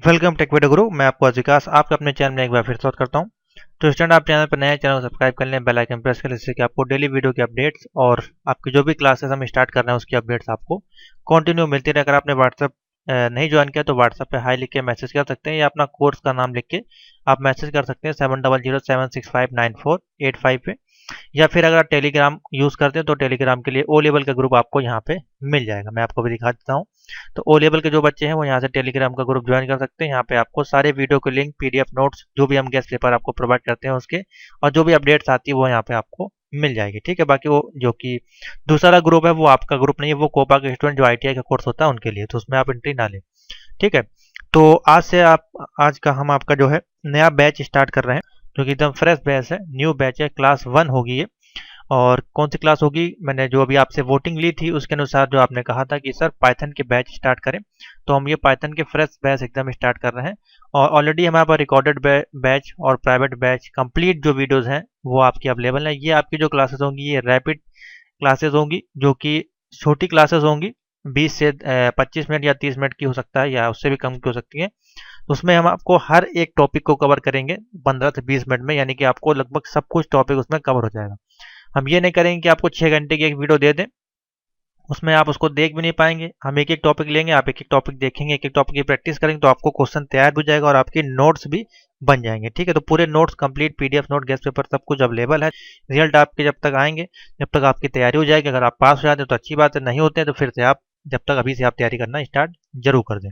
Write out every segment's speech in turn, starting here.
Welcome take video गुरु। मैं आपको आज विकास आपका अपने चैनल में एक बार फिर स्वागत करता हूं। तो स्टूडेंट, आप चैनल पर नए, चैनल को सब्सक्राइब कर लें, बेल आइकन प्रेस कर लें, जिससे कि आपको डेली वीडियो की अपडेट्स और आपकी जो भी क्लासेस हम स्टार्ट कर रहे हैं उसकी अपडेट्स आपको कंटिन्यू मिलती रहे। अगर आपने व्हाट्सएप नहीं ज्वाइन किया तो व्हाट्सएप पे हाई लिख के मैसेज कर सकते हैं या अपना कोर्स का नाम लिख के आप मैसेज कर सकते हैं 7007659485 पे। या फिर अगर आप टेलीग्राम यूज़ करते हैं तो टेलीग्राम के लिए ओ लेवल का ग्रुप आपको यहाँ पे मिल जाएगा। मैं आपको भी दिखा देता हूँ। तो ओ लेवल के जो बच्चे हैं वो यहाँ से टेलीग्राम का ग्रुप ज्वाइन कर सकते हैं। यहाँ पे आपको सारे वीडियो के लिंक, पीडीएफ नोट्स, जो भी हम गेस्ट पेपर आपको प्रोवाइड करते हैं उसके, और जो भी अपडेट्स आती है वो यहाँ पे आपको मिल जाएगी। ठीक है। बाकी वो जो कि दूसरा ग्रुप है वो आपका ग्रुप नहीं है, वो कोपा के स्टूडेंट जो आईटीआई का कोर्स होता है उनके लिए, तो उसमें आप एंट्री ना लें। ठीक है। तो आज का हम आपका जो है नया बैच स्टार्ट कर रहे हैं, जो कि एकदम फ्रेश बैच है, न्यू बैच है, क्लास 1 होगी ये। और कौन सी क्लास होगी, मैंने जो अभी आपसे वोटिंग ली थी उसके अनुसार जो आपने कहा था कि सर पाइथन के बैच स्टार्ट करें, तो हम ये पाइथन के फ्रेश बैच एकदम स्टार्ट कर रहे हैं। और ऑलरेडी हमारे पास रिकॉर्डेड बैच और प्राइवेट बैच कंप्लीट जो वीडियोस हैं वो आपकी अवेलेबल है। ये आपकी जो क्लासेस होंगी ये रैपिड क्लासेस होंगी, जो कि छोटी क्लासेस होंगी, 20 से 25 मिनट या 30 मिनट की हो सकता है, या उससे भी कम की हो सकती है। उसमें हम आपको हर एक टॉपिक को कवर करेंगे 15 से 20 मिनट में, यानी कि आपको लगभग सब कुछ टॉपिक उसमें कवर हो जाएगा। हम ये नहीं करेंगे कि आपको 6 घंटे की एक वीडियो दे दें, उसमें आप उसको देख भी नहीं पाएंगे। हम एक एक टॉपिक लेंगे, आप एक एक टॉपिक देखेंगे, एक एक टॉपिक की प्रैक्टिस करेंगे, तो आपको क्वेश्चन तैयार भी हो जाएगा और आपकी नोट्स भी बन जाएंगे। ठीक है। तो पूरे notes complete, PDF note, guest paper, सब कुछ अवेलेबल है। रिजल्ट आपके जब तक आएंगे, जब तक आपकी तैयारी हो जाएगी, अगर आप पास हो जाते हैं तो अच्छी बात है, नहीं होते हैं तो फिर से आप जब तक अभी से आप तैयारी करना स्टार्ट जरूर कर दें।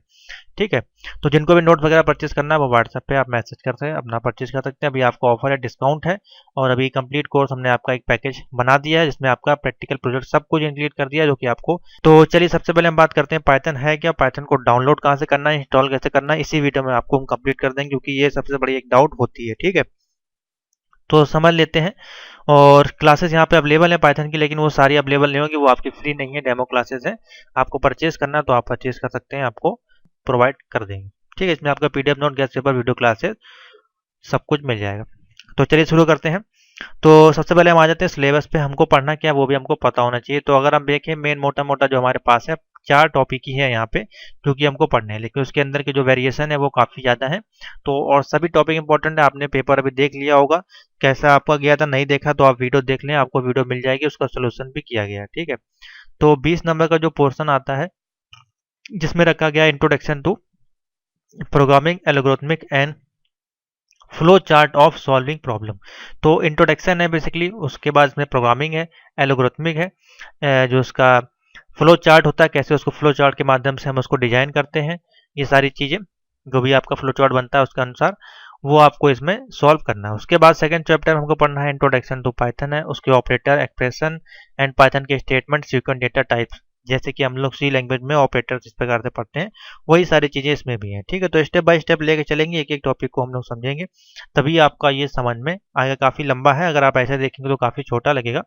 ठीक है। तो जिनको भी नोट वगैरह परचेज करना है वो व्हाट्सएप पे आप मैसेज करते हैं, अपना परचेज कर सकते हैं। अभी आपको ऑफर है, डिस्काउंट है, और अभी कंप्लीट कोर्स हमने आपका एक पैकेज बना दिया है जिसमें आपका प्रैक्टिकल प्रोजेक्ट सब कुछ इंक्लूड कर दिया है, जो कि आपको। तो चलिए सबसे पहले हम बात करते हैं पाइथन है क्या, पाइथन को डाउनलोड कहाँ से करना है, इंस्टॉल कैसे करना है, इसी वीडियो में आपको हम कंप्लीट कर देंगे, क्योंकि ये सबसे बड़ी एक डाउट होती है। ठीक है। तो समझ लेते हैं। और क्लासेस यहाँ पे अवेलेबल है पाइथन की, लेकिन वो सारी अवेलेबल नहीं होगी, वो आपकी फ्री नहीं है, डेमो क्लासेस है। आपको परचेज करना है तो आप परचेज कर सकते हैं, आपको प्रोवाइड कर देंगे। ठीक है। इसमें आपका PDF note, guest paper, video classes सब कुछ मिल जाएगा। तो चलिए शुरू करते हैं। तो सबसे पहले हम आ जाते हैं सिलेबस पे। हमको पढ़ना क्या है वो भी हमको पता होना चाहिए। तो अगर हम देखें मेन मोटा मोटा जो हमारे पास है, 4 टॉपिक ही है यहाँ पे जो कि हमको पढ़ने हैं, लेकिन उसके अंदर के जो वेरिएशन है वो काफ़ी ज़्यादा है। तो और सभी टॉपिक इंपॉर्टेंट है। आपने पेपर अभी देख लिया होगा कैसा आपका गया था, नहीं देखा तो आप वीडियो देख लें, आपको वीडियो मिल जाएगी, उसका सोल्यूशन भी किया गया है। ठीक है। तो 20 नंबर का जो पोर्शन आता है जिसमें रखा गया introduction to programming algorithmic and flow chart of solving problem. तो इंट्रोडक्शन है बेसिकली, उसके बाद इसमें प्रोग्रामिंग है, एल्गोरिथमिक है, जो उसका फ्लो चार्ट होता है, कैसे उसको फ्लो चार्ट के माध्यम से हम उसको डिजाइन करते हैं, ये सारी चीज़ें जो भी आपका फ्लो चार्ट बनता है उसके अनुसार वो आपको इसमें सॉल्व करना है। उसके बाद सेकंड चैप्टर हमको पढ़ना है इंट्रोडक्शन टू पाइथन है, उसके ऑपरेटर, एक्सप्रेशन एंड पाइथन के स्टेटमेंट, सीक्वेंस, डेटा टाइप्स, जैसे कि हम लोग सी लैंग्वेज में ऑपरेटर किस प्रकार से पढ़ते हैं वही सारी चीज़ें इसमें भी हैं। ठीक है। तो स्टेप बाय स्टेप लेके चलेंगे, एक एक टॉपिक को हम लोग समझेंगे, तभी आपका ये समझ में आएगा। काफ़ी लंबा है, अगर आप ऐसे देखेंगे तो काफ़ी छोटा लगेगा।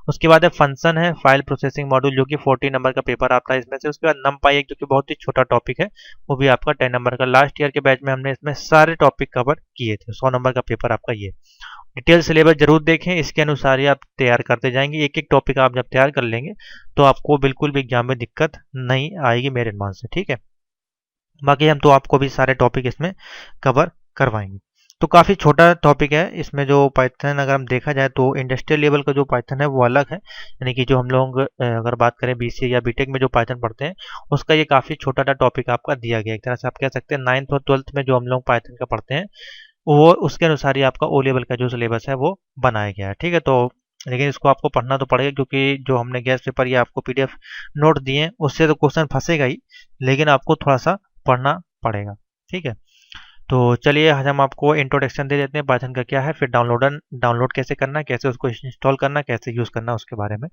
उसके बाद है फंक्शन है, फाइल प्रोसेसिंग मॉड्यूल, जो कि 40 नंबर का पेपर आता है इसमें से। उसके बाद नमपाई एक, जो कि बहुत ही छोटा टॉपिक है, वो भी आपका 10 नंबर का। लास्ट ईयर के बैच में हमने इसमें सारे टॉपिक कवर किए थे। 100 नंबर का पेपर आपका ये। डिटेल सिलेबस जरूर देखें, इसके अनुसार ही आप तैयार करते जाएंगे। एक एक टॉपिक आप जब तैयार कर लेंगे तो आपको बिल्कुल भी एग्जाम में दिक्कत नहीं आएगी मेरे अनुमान से। ठीक है। बाकी हम तो आपको भी सारे टॉपिक इसमें कवर करवाएंगे। तो काफ़ी छोटा टॉपिक है इसमें। जो पाइथन अगर हम देखा जाए तो इंडस्ट्रियल लेवल का जो पाइथन है वो अलग है, यानी कि जो हम लोग अगर बात करें बीसीए या बीटेक में जो पाइथन पढ़ते हैं उसका ये काफ़ी छोटा सा टॉपिक आपका दिया गया है। एक तरह से आप कह सकते हैं 9th और 12th में जो हम लोग पाइथन का पढ़ते हैं वो उसके अनुसार ही आपका ओ लेवल का जो सिलेबस है वो बनाया गया है। ठीक है। तो लेकिन इसको आपको पढ़ना तो पड़ेगा, क्योंकि जो हमने गेस्ट पेपर या आपको पीडीएफ नोट दिए हैं उससे तो क्वेश्चन फंसेगा ही, लेकिन आपको थोड़ा सा पढ़ना पड़ेगा। ठीक है। तो चलिए आज हम आपको इंट्रोडक्शन दे देते हैं पाइथन का क्या है, फिर डाउनलोड कैसे करना है, कैसे उसको इंस्टॉल करना है, कैसे यूज़ करना है, उसके बारे में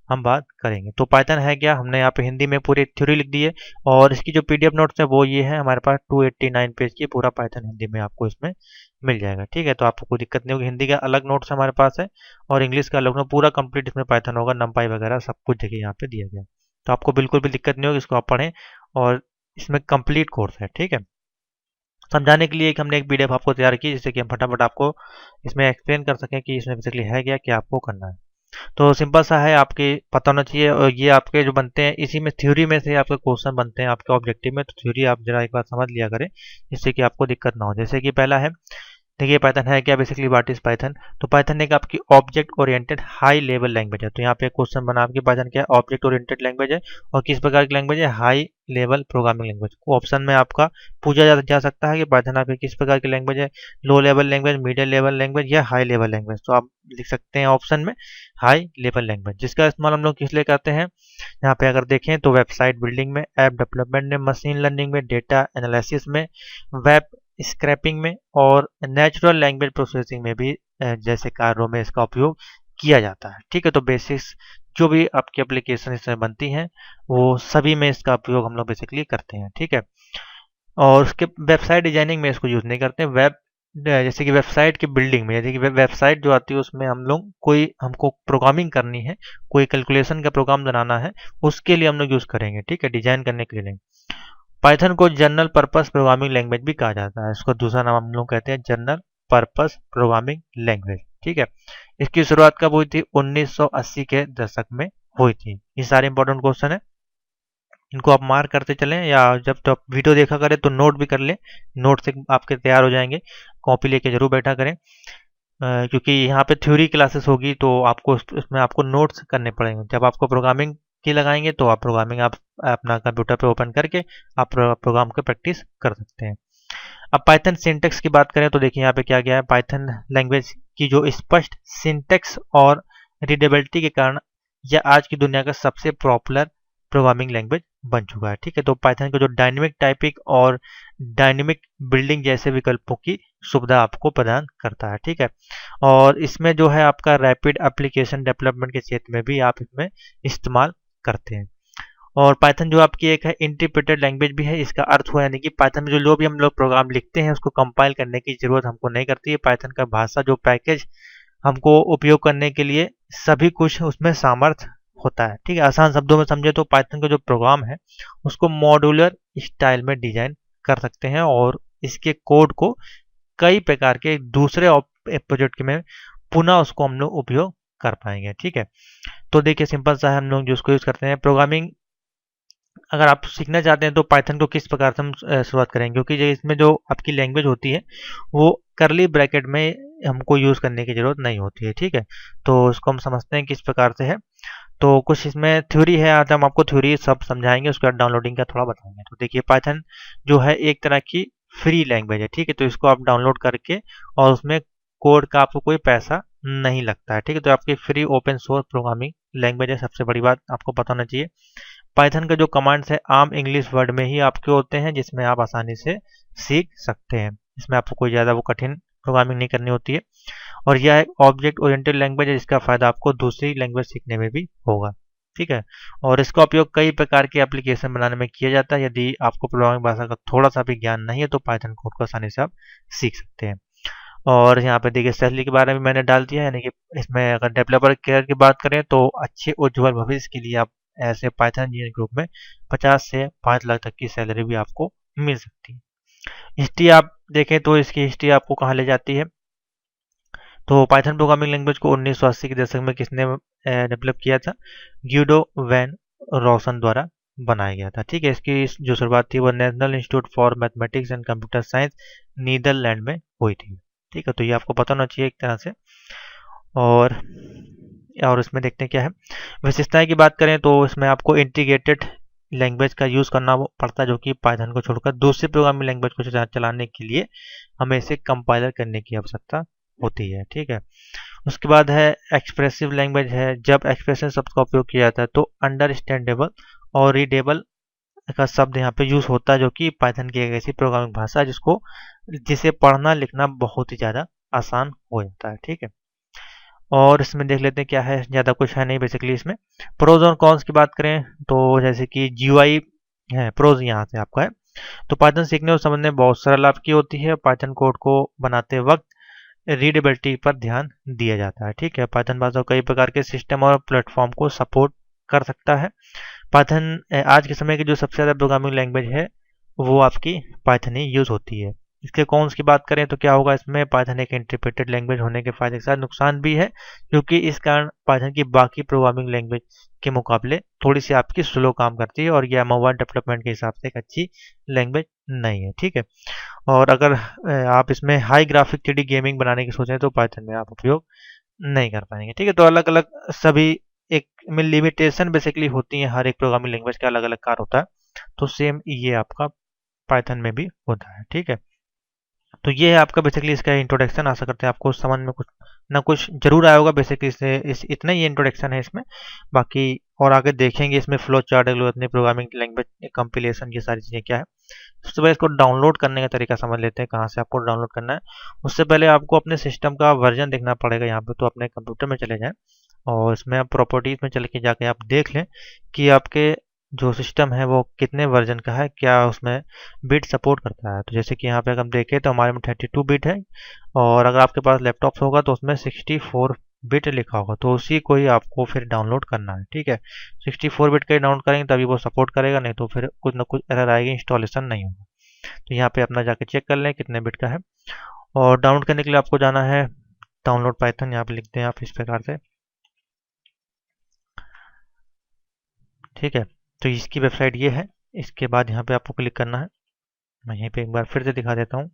हम बात करेंगे। तो पाइथन है क्या, हमने यहाँ पे हिंदी में पूरी थ्योरी लिख दी है, और इसकी जो पीडीएफ नोट्स है वो ये है हमारे पास 289 पेज की, पूरा पाइथन हिंदी में आपको इसमें मिल जाएगा। ठीक है। तो आपको कोई दिक्कत नहीं होगी। हिंदी का अलग नोट्स हमारे पास है और इंग्लिश का अलग नोट, पूरा कंप्लीट इसमें पाइथन होगा, नमपाई वगैरह सब कुछ देखिए यहाँ पे दिया गया। तो आपको बिल्कुल भी दिक्कत नहीं होगी, इसको आप पढ़ें, और इसमें कंप्लीट कोर्स है। ठीक है। समझाने के लिए हमने एक पीडीएफ आपको तैयार की, जिससे कि हम फटाफट आपको इसमें एक्सप्लेन कर सकें कि इसमें बेसिकली है क्या आपको करना है। तो सिंपल सा है, आपके पता होना चाहिए। और ये आपके जो बनते हैं, इसी में थ्योरी में से आपके क्वेश्चन बनते हैं आपके ऑब्जेक्टिव में, तो थ्योरी आप जरा एक बार समझ लिया करें, जिससे कि आपको दिक्कत ना हो। जैसे कि पहला है, देखिए पाइथन है क्या, बेसिकली व्हाट इज पाइथन। तो पाइथन एक आपकी object oriented high level language है। तो यहाँ पे क्वेश्चन बना आपकी पाइथन क्या है, ऑब्जेक्ट ओरिएंटेड लैंग्वेज है और किस प्रकार की लैंग्वेज है, high level programming language. Option में आपका पूछा जा सकता है कि पाइथन आपकी किस प्रकार की लैंग्वेज है, low level language, medium level language या हाई लेवल लैंग्वेज। तो आप लिख सकते हैं ऑप्शन में हाई लेवल लैंग्वेज, जिसका इस्तेमाल हम लोग किस लिए करते हैं। यहाँ पे अगर देखें तो वेबसाइट बिल्डिंग में, ऐप डेवलपमेंट में, मशीन लर्निंग में, डेटा एनालिसिस में, वेब स्क्रैपिंग में और नेचुरल लैंग्वेज प्रोसेसिंग में भी जैसे कार्यों में इसका उपयोग किया जाता है। ठीक है, तो बेसिक्स जो भी आपकी एप्लीकेशन इसमें बनती हैं वो सभी में इसका उपयोग हम लोग बेसिकली करते हैं। ठीक है, और उसके वेबसाइट डिजाइनिंग में इसको यूज़ नहीं करते। वेब जैसे कि वेबसाइट की बिल्डिंग में, जैसे कि वेबसाइट जो आती है उसमें हम लोग कोई हमको प्रोग्रामिंग करनी है, कोई कैलकुलेशन का प्रोग्राम बनाना है, उसके लिए हम लोग यूज़ करेंगे। ठीक है, डिजाइन करने के लिए नहीं। पाइथन को जनरल पर्पस प्रोग्रामिंग लैंग्वेज भी कहा जाता है। इसको दूसरा नाम हम लोग कहते हैं जनरल पर्पस प्रोग्रामिंग लैंग्वेज। ठीक है, इसकी शुरुआत कब हुई थी, 1980 के दशक में हुई थी। ये सारे इंपॉर्टेंट क्वेश्चन है, इनको आप मार्क करते चलें या जब तो आप वीडियो देखा करें तो नोट भी कर लें, नोट से आपके तैयार हो जाएंगे। कॉपी लेके जरूर बैठा करें, क्योंकि यहाँ पे थ्योरी क्लासेस होगी तो आपको उसमें आपको नोट्स करने पड़ेंगे। जब आपको प्रोग्रामिंग की लगाएंगे तो आप प्रोग्रामिंग आप अपना कंप्यूटर पे ओपन करके आप प्रोग्राम की प्रैक्टिस कर सकते हैं। अब पाइथन सिंटेक्स की बात करें तो देखिए यहाँ पे क्या गया है, पाइथन लैंग्वेज की जो स्पष्ट सिंटेक्स और रीडेबिलिटी के कारण यह आज की दुनिया का सबसे पॉपुलर प्रोग्रामिंग लैंग्वेज बन चुका है। ठीक है, तो पाइथन को जो डायनेमिक टाइपिंग और डायनेमिक बिल्डिंग जैसे विकल्पों की सुविधा आपको प्रदान करता है। ठीक है, और इसमें जो है आपका रैपिड एप्लीकेशन डेवलपमेंट के क्षेत्र में भी आप इसमें इस्तेमाल करते हैं। और पाइथन जो आपकी एक है इंटरप्रेटेड लैंग्वेज भी है। इसका अर्थ हुआ यानी कि पाइथन में जो भी हम लोग प्रोग्राम लिखते हैं उसको कंपाइल करने की जरूरत हमको नहीं करती है। पाइथन का भाषा जो पैकेज हमको उपयोग करने के लिए सभी कुछ उसमें सामर्थ्य होता है। ठीक है, आसान शब्दों में समझे तो पाइथन का जो प्रोग्राम है उसको मॉड्यूलर स्टाइल में डिजाइन कर सकते हैं और इसके कोड को कई प्रकार के दूसरे प्रोजेक्ट में पुनः उसको हम लोग उपयोग कर पाएंगे। ठीक है, तो देखिए सिंपल सा है, हम लोग जो उसको यूज करते हैं प्रोग्रामिंग अगर आप सीखना चाहते हैं तो पाइथन को किस प्रकार से हम शुरुआत करेंगे, क्योंकि जो इसमें जो आपकी लैंग्वेज होती है वो करली ब्रैकेट में हमको यूज़ करने की ज़रूरत नहीं होती है। ठीक है, तो उसको हम समझते हैं किस प्रकार से है। तो कुछ इसमें थ्योरी है, आज हम आपको थ्योरी सब समझाएंगे, उसके बाद डाउनलोडिंग का थोड़ा बताएंगे। तो देखिए पाइथन जो है एक तरह की फ्री लैंग्वेज है। ठीक है, तो इसको आप डाउनलोड करके और उसमें कोड का आपको कोई पैसा नहीं लगता है। ठीक है, तो आपकी free open source programming language है, सबसे बड़ी बात आपको पता होना चाहिए। पाइथन का जो कमांड्स है आम इंग्लिश वर्ड में ही आपके होते हैं, जिसमें आप आसानी से सीख सकते हैं। इसमें आपको कोई ज़्यादा वो कठिन प्रोग्रामिंग नहीं करनी होती है। और यह एक ऑब्जेक्ट ओरिएंटेड लैंग्वेज है, जिसका फायदा आपको दूसरी लैंग्वेज सीखने में भी होगा। ठीक है, और इसका उपयोग कई प्रकार के एप्लीकेशन बनाने में किया जाता है। यदि आपको प्रोग्रामिंग भाषा का थोड़ा सा भी ज्ञान नहीं है तो पाइथन कोड को आसानी से आप सीख सकते हैं। और यहाँ पे देखिए सैलरी के बारे में मैंने डाल दिया है, यानी कि इसमें अगर डेवलपर केयर की बात करें तो अच्छे उज्जवल भविष्य के लिए आप ऐसे पाइथन इंजीनियर ग्रुप में 50 से 5 लाख तक की सैलरी भी आपको मिल सकती है। हिस्ट्री आप देखें तो इसकी हिस्ट्री आपको कहाँ ले जाती है, तो पाइथन प्रोग्रामिंग लैंग्वेज को 1980 के दशक में किसने डेवलप किया था, ग्यूडो वैन रोसन द्वारा बनाया गया था। ठीक है, इसकी जो शुरुआत थी वो National Institute for Mathematics and Computer Science Netherlands में हुई थी। ठीक है, तो ये आपको पता होना चाहिए एक तरह से। और इसमें देखते हैं क्या है विशेषताएं की बात करें तो इसमें आपको इंटीग्रेटेड लैंग्वेज का यूज़ करना पड़ता है, जो कि पाइथन को छोड़कर दूसरी प्रोग्रामिंग लैंग्वेज को चलाने के लिए हमें इसे कंपाइलर करने की आवश्यकता होती है। ठीक है, उसके बाद है एक्सप्रेसिव लैंग्वेज है। जब एक्सप्रेसिव शब्द का उपयोग किया जाता है तो अंडरस्टैंडेबल और रीडेबल का शब्द यहाँ पे यूज होता है, जो कि पाइथन की एक ऐसी प्रोग्रामिंग भाषा है जिसे पढ़ना लिखना बहुत ही ज़्यादा आसान हो जाता है। ठीक है, और इसमें देख लेते हैं क्या है, ज़्यादा कुछ है नहीं बेसिकली। इसमें प्रोज और कॉन्स की बात करें तो जैसे कि जीयूआई है, प्रोज यहाँ से आपका है। तो पाइथन सीखने और समझने में बहुत सरल आपकी होती है। पाइथन कोड को बनाते वक्त रीडेबिलिटी पर ध्यान दिया जाता है। ठीक है, पाइथन भाषा कई प्रकार के सिस्टम और प्लेटफॉर्म को सपोर्ट कर सकता है। पाइथन आज के समय की जो सबसे ज़्यादा प्रोग्रामिंग लैंग्वेज है वो आपकी पाइथन ही यूज़ होती है। इसके कॉन्स की बात करें तो क्या होगा, इसमें पाइथन एक इंटरप्रेटेड लैंग्वेज होने के फायदे के साथ नुकसान भी है, क्योंकि इस कारण पाइथन की बाकी प्रोग्रामिंग लैंग्वेज के मुकाबले थोड़ी सी आपकी स्लो काम करती है, और यह मोबाइल डेवलपमेंट के हिसाब से एक अच्छी लैंग्वेज नहीं है। ठीक है, और अगर आप इसमें हाई ग्राफिक 3D गेमिंग बनाने की सोचें तो पाइथन में आप उपयोग नहीं कर पाएंगे। ठीक है, तो अलग अलग सभी एक में लिमिटेशन बेसिकली होती है, हर एक प्रोग्रामिंग लैंग्वेज का अलग अलग कार्य होता है, तो सेम ये आपका पाइथन में भी होता है। ठीक है, तो ये है आपका बेसिकली इसका इंट्रोडक्शन। आशा करते हैं आपको समझ में कुछ ना कुछ जरूर आया होगा। बेसिकली इस इतना ही इंट्रोडक्शन है इसमें, बाकी और आगे देखेंगे इसमें flow chart, algorithm, programming language compilation, ये सारी चीज़ें क्या है। सबसे पहले इसको डाउनलोड करने का तरीका समझ लेते हैं, कहाँ से आपको डाउनलोड करना है। उससे पहले आपको अपने सिस्टम का वर्जन देखना पड़ेगा यहाँ पे, तो अपने कंप्यूटर में चले जाएं और इसमें आप प्रॉपर्टीज में चले के जाके आप देख लें कि आपके जो सिस्टम है वो कितने वर्जन का है, क्या उसमें बिट सपोर्ट करता है। तो जैसे कि यहाँ पे अगर हम देखें तो हमारे में 32 बिट है, और अगर आपके पास लैपटॉप होगा तो उसमें 64 बिट लिखा होगा, तो उसी को ही आपको फिर डाउनलोड करना है। ठीक है, 64 बिट का ही डाउनलोड करेंगे तभी वो सपोर्ट करेगा, नहीं तो फिर कुछ ना कुछ एरर आएगी, इंस्टॉलेशन नहीं होगा। तो यहाँ पे अपना जाके चेक कर लें कितने बिट का है, और डाउनलोड करने के लिए आपको जाना है डाउनलोड पाइथन, यहाँ पे लिखते हैं आप इस प्रकार से। ठीक है, तो इसकी वेबसाइट ये है। इसके बाद यहाँ पे आपको क्लिक करना है, मैं यहीं पे एक बार फिर से दिखा देता हूँ।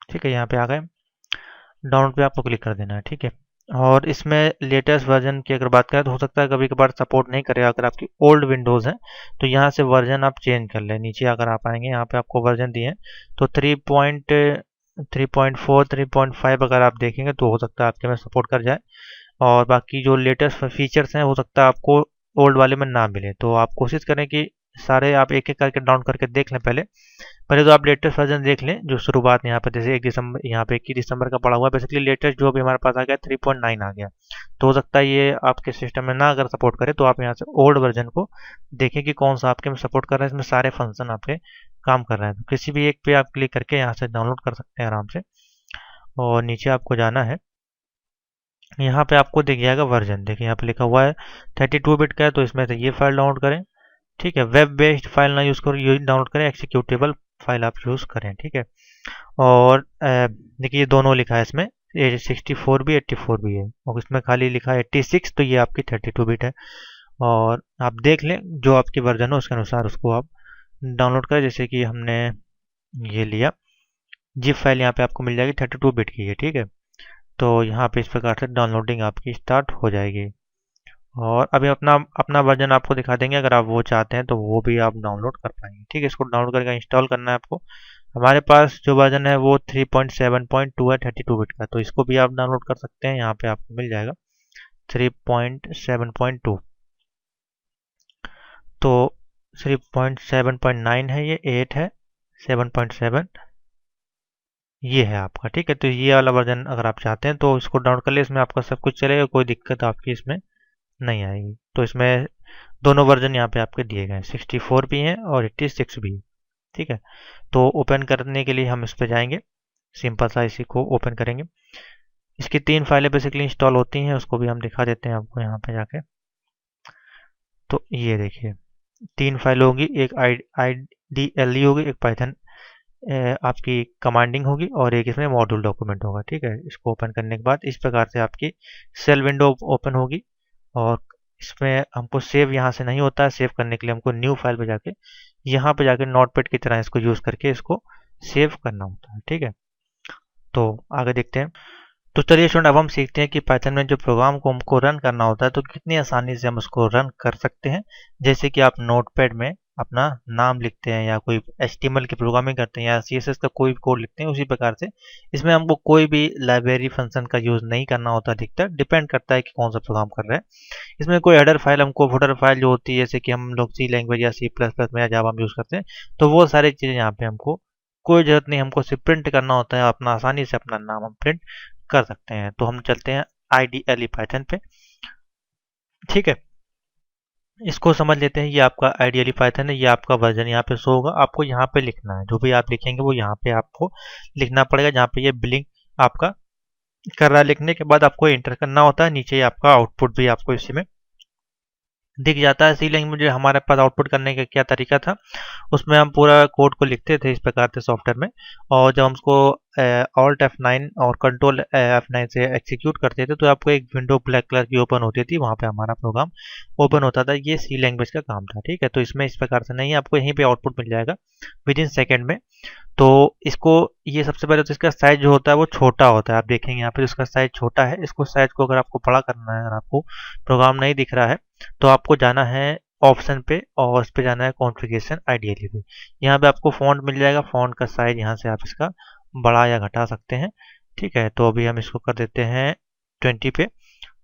ठीक है, यहाँ पे आ गए, डाउनलोड पे आपको क्लिक कर देना है। ठीक है, और इसमें लेटेस्ट वर्जन की अगर बात करें तो हो सकता है कभी कभार सपोर्ट नहीं करेगा, अगर आपकी ओल्ड विंडोज़ है तो यहाँ से वर्जन आप चेंज कर लें। नीचे अगर आप आएंगे यहाँ पे आपको वर्जन दिए हैं, तो 3.4 3.5 अगर आप देखेंगे तो हो सकता है आपके में सपोर्ट कर जाए, और बाकी जो लेटेस्ट फीचर्स हैं हो सकता है आपको ओल्ड वाले में ना मिले। तो आप कोशिश करें कि सारे आप एक एक करके डाउन करके देख लें। पहले पहले तो आप लेटेस्ट वर्जन देख लें, जो शुरुआत यहाँ पर जैसे 1 दिसंबर, यहाँ पे 21 दिसंबर का पड़ा हुआ है। बेसिकली लेटेस्ट जो अभी हमारे पास आ गया 3.9 आ गया, तो हो सकता है ये आपके सिस्टम में ना अगर सपोर्ट करे, तो आप यहाँ से ओल्ड वर्जन को देखें कि कौन सा आपके में सपोर्ट कर रहा है, इसमें सारे फंक्शन आपके काम कर रहे हैं। तो किसी भी एक पे आप क्लिक करके यहाँ से डाउनलोड कर सकते हैं आराम से, और नीचे आपको जाना है, यहाँ पे आपको दिख जाएगा वर्जन। देखिए यहाँ पे लिखा हुआ है 32 बिट का है, तो इसमें से ये फाइल डाउनलोड करें। ठीक है, वेब बेस्ड फाइल ना यूज़ करो, ये डाउनलोड करें, एक्सिक्यूटेबल फाइल आप यूज़ करें। ठीक है, और देखिए दोनों लिखा है इसमें, 64 भी 84 भी है, और इसमें खाली लिखा है 86, तो ये आपकी 32 बिट है। और आप देख लें जो आपकी वर्जन हो उसके अनुसार उसको आप डाउनलोड करें। जैसे कि हमने ये लिया जिप फाइल, यहाँ पे आपको मिल जाएगी 32 बिट की है। ठीक है, तो यहाँ पे इस प्रकार से डाउनलोडिंग आपकी स्टार्ट हो जाएगी, और अभी अपना अपना वर्जन आपको दिखा देंगे, अगर आप वो चाहते हैं तो वो भी आप डाउनलोड कर पाएंगे। ठीक है, इसको डाउनलोड करके इंस्टॉल करना है आपको। हमारे पास जो वर्जन है वो 3.7.2 है 32 बिट का, तो इसको भी आप डाउनलोड कर सकते हैं। यहाँ पे आपको मिल जाएगा 3.7.2, तो 3.7.9 है, ये 8 है, 7.7 ये है आपका। ठीक है, तो ये वाला वर्जन अगर आप चाहते हैं तो इसको डाउनलोड कर ले, इसमें आपका सब कुछ चलेगा, कोई दिक्कत आपकी इसमें नहीं आएगी। तो इसमें दोनों वर्जन यहाँ पे आपके दिए गए हैं, 64 भी हैं और 86 भी है। ठीक है, तो ओपन करने के लिए हम इस पे जाएंगे, सिंपल सा इसी को ओपन करेंगे। इसकी 3 फाइलें बेसिकली इंस्टॉल होती हैं, उसको भी हम दिखा देते हैं आपको यहाँ पे जाके। तो ये देखिए 3 फाइल होगी, एक IDLE होगी, एक पाइथन आपकी कमांडिंग होगी, और एक इसमें मॉड्यूल डॉक्यूमेंट होगा। ठीक है, इसको ओपन करने के बाद इस प्रकार से आपकी सेल विंडो ओपन होगी, और इसमें हमको सेव यहाँ से नहीं होता है, सेव करने के लिए हमको न्यू फाइल पे जाके यहाँ पे जाके नोटपैड की तरह इसको यूज़ करके इसको सेव करना होता है। ठीक है, तो आगे देखते हैं। तो चलिए स्टूडेंट, अब हम सीखते हैं कि पाइथन में जो प्रोग्राम को हमको रन करना होता है तो कितनी आसानी से हम उसको रन कर सकते हैं। जैसे कि आप नोटपैड में अपना नाम लिखते हैं, या कोई HTML की प्रोग्रामिंग करते हैं, या CSS का कोई भी कोड लिखते हैं, उसी प्रकार से इसमें हमको कोई भी लाइब्रेरी फंक्शन का यूज़ नहीं करना होता। अधिकतर डिपेंड करता है कि कौन सा प्रोग्राम कर रहे हैं। इसमें कोई हेडर फाइल, हमको फुटर फाइल जो होती है, जैसे कि हम लोग C लैंग्वेज या C++ में या जावा में यूज़ करते हैं, तो वो सारी चीज़ें यहाँ पे हमको कोई ज़रूरत नहीं, हमको सिर्फ प्रिंट करना होता है, अपना आसानी से अपना नाम हम प्रिंट कर सकते हैं। तो हम चलते हैं IDLE पाइथन पे। ठीक है, इसको समझ लेते हैं। ये आपका IDLE पाइथन है, ये आपका वर्जन यहाँ पे शो होगा, आपको यहाँ पे लिखना है, जो भी आप लिखेंगे वो यहाँ पे आपको लिखना पड़ेगा, जहाँ पे ये बिलिंग आपका कर रहा है। लिखने के बाद आपको एंटर करना होता है, नीचे आपका आउटपुट भी आपको इसी में दिख जाता है। सी लैंग्वेज में हमारे पास आउटपुट करने का क्या तरीका था, उसमें हम पूरा कोड को लिखते थे इस प्रकार से सॉफ्टवेयर में, और जब हम उसको ऑल्ट F9 और कंट्रोल F9 से एग्जीक्यूट करते थे तो आपको एक विंडो ब्लैक कलर की ओपन होती थी, वहाँ पे हमारा प्रोग्राम ओपन होता था। ये सी लैंग्वेज का काम था। ठीक है, तो इसमें इस प्रकार से नहीं, आपको यहीं पे आउटपुट मिल जाएगा विद इन सेकेंड में। तो इसको, ये सबसे पहले तो इसका साइज जो होता है वो छोटा होता है। आप देखेंगे यहाँ पे इसका साइज छोटा है। इसको साइज को अगर आपको बड़ा करना है, अगर आपको प्रोग्राम नहीं दिख रहा है, तो आपको जाना है ऑप्शन पे और इस पे जाना है कॉन्फ़िगरेशन आइडियली पे। यहाँ पे आपको फ़ॉन्ट मिल जाएगा। फ़ॉन्ट का साइज यहाँ से आप इसका बढ़ा या घटा सकते हैं। ठीक है, तो अभी हम इसको कर देते हैं 20 पे,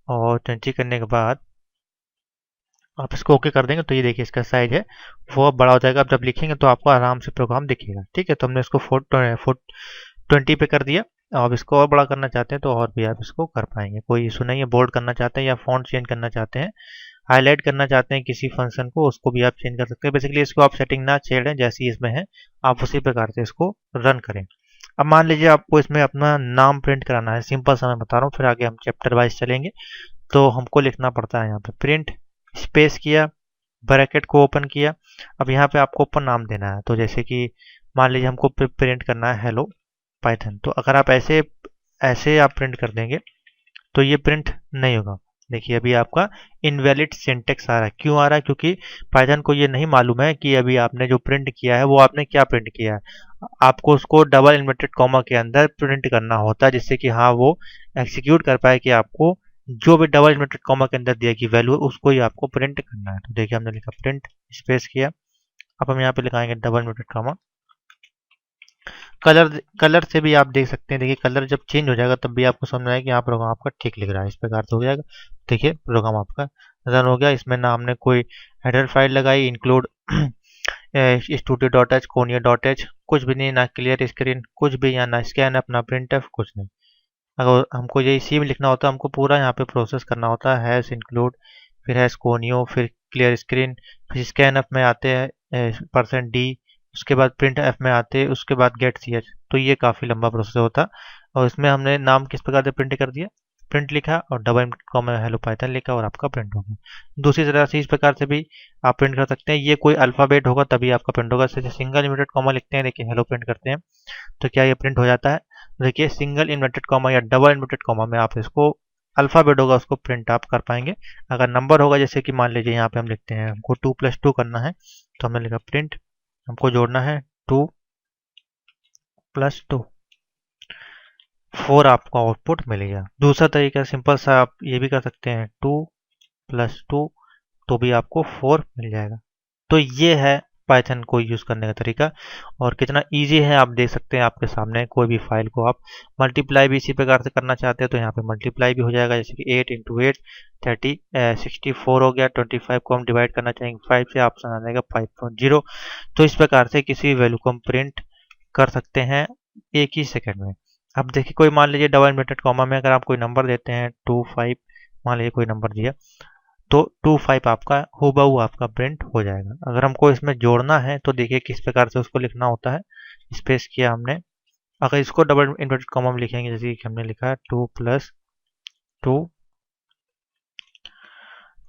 और 20 करने के बाद आप इसको ओके कर देंगे तो ये देखिए इसका साइज है वो अब बड़ा हो जाएगा। आप जब लिखेंगे तो आपको आराम से प्रोग्राम दिखेगा। ठीक है, तो हमने इसको 20 पे कर दिया। अब इसको और बड़ा करना चाहते हैं तो और भी आप इसको कर पाएंगे, कोई इशू नहीं है। बोल्ड करना चाहते हैं या फॉन्ट चेंज करना चाहते हैं, हाईलाइट करना चाहते हैं किसी फंक्शन को, उसको भी आप चेंज कर सकते हैं। बेसिकली इसको आप सेटिंग ना छेड़ें, जैसी इसमें है आप उसी प्रकार से इसको रन करें। अब मान लीजिए आपको इसमें अपना नाम प्रिंट कराना है, सिंपल सा मैं बता रहा हूँ, फिर आगे हम चैप्टर वाइज चलेंगे। तो हमको लिखना पड़ता है यहाँ पे प्रिंट स्पेस किया, ब्रैकेट को ओपन किया। अब यहाँ पे आपको ऊपर नाम देना है, तो जैसे कि मान लीजिए हमको प्रिंट करना है हेलो पाइथन। तो अगर आप ऐसे ऐसे आप प्रिंट कर देंगे तो ये प्रिंट नहीं होगा। देखिए अभी आपका इनवैलिड सिंटेक्स आ रहा है। क्यों आ रहा है? क्योंकि पाइथन को ये नहीं मालूम है कि अभी आपने जो प्रिंट किया है वो आपने क्या प्रिंट किया है। आपको उसको डबल इन्वर्टेड कॉमा के अंदर प्रिंट करना होता है, जिससे कि हाँ वो एग्जीक्यूट कर पाए कि आपको जो भी डबल इन्वर्टेड कॉमा के अंदर दिया गई वैल्यू उसको ही आपको प्रिंट करना है। तो देखिए हमने लिखा प्रिंट स्पेस किया। अब हम यहाँ पे लिखाएंगे double inverted comma. Colour colour से भी आप देख सकते हैं। देखिए कलर जब चेंज हो जाएगा तब भी आपको समझ में आएगा कि हाँ प्रोग्राम आपका ठीक लिख रहा है। इस प्रकार से हो जाएगा। देखिए प्रोग्राम आपका रन हो गया। इसमें ना हमने कोई हेडर फाइल लगाई, इंक्लूड studio.h कोनिया.h कुछ भी नहीं, ना क्लियर स्क्रीन कुछ भी, या ना स्कैन अपना प्रिंट एफ कुछ नहीं। अगर हमको यही सी में लिखना होता है, हमको पूरा यहाँ पे प्रोसेस करना होता है। हैश इंक्लूड, फिर हैश कोनियो, फिर क्लियर स्क्रीन, फिर स्कैन एफ में आते हैं %d, उसके बाद प्रिंट एफ में आते हैं, उसके बाद गेट सी एच। तो ये काफ़ी लंबा प्रोसेस होता। और इसमें हमने नाम किस प्रकार से प्रिंट कर दिया, प्रिंट लिखा और डबल कॉमा हेलो पाइथन लिखा और आपका प्रिंट हो गया। दूसरी तरह से इस प्रकार से भी आप प्रिंट कर सकते हैं। ये कोई अल्फ़ाबेट होगा तभी आपका प्रिंट होगा। जैसे सिंगल इन्वर्टेड कॉमा लिखते हैं, देखिए हेलो प्रिंट करते हैं तो क्या ये प्रिंट हो जाता है। देखिए सिंगल इन्वर्टेड कॉमा या डबल इन्वर्टेड कॉमा में आप इसको अल्फ़ाबेट होगा उसको प्रिंट आप कर पाएंगे। अगर नंबर होगा, जैसे कि मान लीजिए यहाँ पे हम लिखते हैं हमको 2+2 करना है, तो हमने लिखा प्रिंट, हमको जोड़ना है 2+2, 4 आपको आउटपुट मिलेगा। दूसरा तरीका सिंपल सा आप ये भी कर सकते हैं 2+2, तो भी आपको 4 मिल जाएगा। तो ये है पाइथन को यूज़ करने का तरीका, और कितना इजी है आप देख सकते हैं आपके सामने। कोई भी फाइल को आप मल्टीप्लाई भी इसी प्रकार से करना चाहते हैं तो यहाँ पे मल्टीप्लाई भी हो जाएगा। जैसे कि 8 × 8 64 हो गया। 25 को हम डिवाइड करना चाहेंगे 5 से, ऑप्शन आ जाएगा 5.0। तो इस प्रकार से किसी वैल्यू को हम प्रिंट कर सकते हैं एक ही सेकंड में। अब देखिए कोई मान लीजिए डबल इन्वर्टेड कॉमा में अगर आप कोई नंबर देते हैं 25, मान लीजिए कोई नंबर दिया, तो 25 आपका हूबहू आपका प्रिंट हो जाएगा। अगर हमको इसमें जोड़ना है तो देखिए किस प्रकार से उसको लिखना होता है। स्पेस किया हमने, अगर इसको डबल इन्वर्टेड कॉमा में लिखेंगे, जैसे कि हमने लिखा 2+2,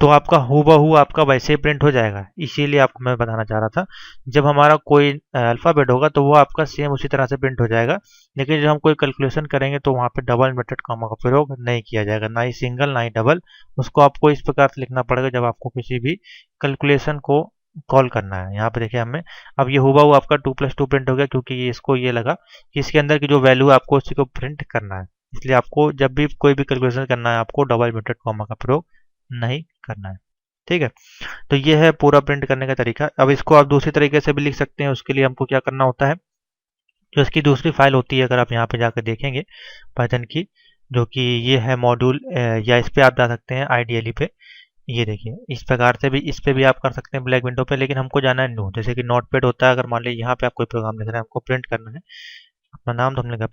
तो आपका हूबहू आपका वैसे ही प्रिंट हो जाएगा। इसीलिए आपको मैं बताना चाह रहा था, जब हमारा कोई अल्फ़ाबेट होगा तो वो आपका सेम उसी तरह से प्रिंट हो जाएगा। लेकिन जब हम कोई कैलकुलेशन करेंगे तो वहाँ पे डबल इन्वर्टेड कॉमा का प्रयोग नहीं किया जाएगा, ना ही सिंगल ना ही डबल। उसको आपको इस प्रकार से लिखना पड़ेगा जब आपको किसी भी कैलकुलेशन को कॉल करना है। यहाँ पे देखिए हमें अब ये हूबहू आपका 2+2 प्रिंट हो गया, क्योंकि ये इसको ये लगा कि इसके अंदर की जो वैल्यू है आपको उसी को प्रिंट करना है। इसलिए आपको जब भी कोई भी कैलकुलेशन करना है आपको डबल इन्वर्टेड कॉमा का प्रयोग नहीं करना है। ठीक है, तो ये है पूरा प्रिंट करने का तरीका। अब इसको आप दूसरी तरीके से भी लिख सकते हैं। उसके लिए हमको क्या करना होता है, जो इसकी दूसरी फाइल होती है, अगर आप यहाँ पे जाकर देखेंगे पाइथन की, जो कि ये है मॉड्यूल, या इस पे आप जा सकते हैं आइडियली पे। ये देखिए इस प्रकार से भी इस पे भी आप कर सकते हैं ब्लैक विंडो पे, लेकिन हमको जाना है न्यू। जैसे कि नोटपैड होता है, अगर मान लीजिए यहाँ पे आप कोई प्रोग्राम लिख रहे हैं, हमको प्रिंट करना है अपना नाम, तो हमने लिखा